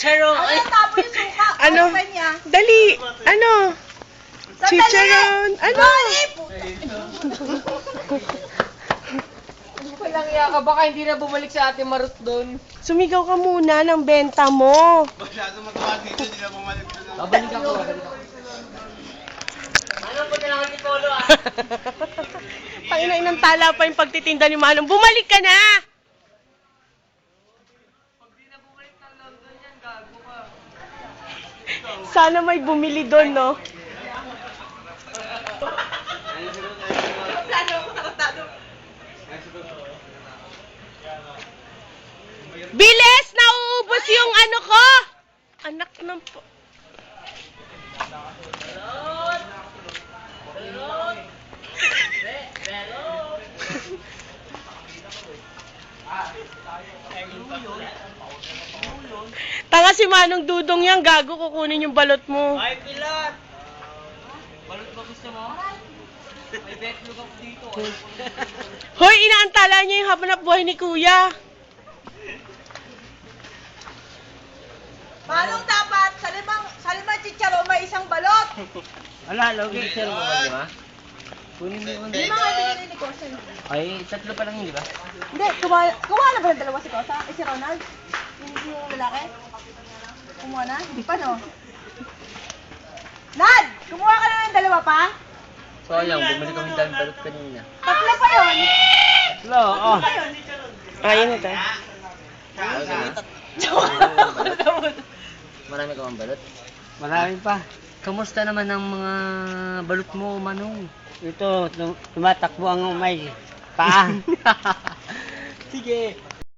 chicharon. Ano, tapo yung suka. Ano? Ano niya? Dali! Ano? Sandali! Chicharon! Ano? Walang iya ka, baka hindi na bumalik sa ate Marut doon. Sumigaw ka muna ng benta mo. Masyado matuwa dito, hindi na bumalik na lang. Babalik ako. Ano po na lang si Polo ah? Pangina, inang tala pa yung pagtitinda ni Manong. Bumalik ka na! Pag di na bumalik ng London yan, gago ka. Sana may bumili doon, no? Bilis! Nauubos yung ano ko! Anak ng po... Tanga si Manong Dudong yan, gago, kukunin yung balot mo. Ay, Pilat! Balot ba gusto mo? May betlog ako dito. Hoy, inaantala niya yung habang buhay ni Kuya. Manong dapat, sa limang chicharon may isang balot. Wala, logi. Sino mo ba, di ba? Kunin mo yung Di ba nga binili ni Kosa? Ay, tatlo pa lang yun, di ba? Hindi, kumuha na ba ng dalawa si Kosa? Si Ronald? Yung lalaki? Kumuha na? Hindi pa, no? Nad! Kumuha ka na ng dalawa pa? Sayang, bumili kami dahil balot kanina. Tatlo pa yun. Hello, oh. Ayun na tayo. Marami ka bang balot? Marami pa. Kamusta naman ang mga balot mo, Manong? Ito, tumatakbo ang umay. Paa. Sige.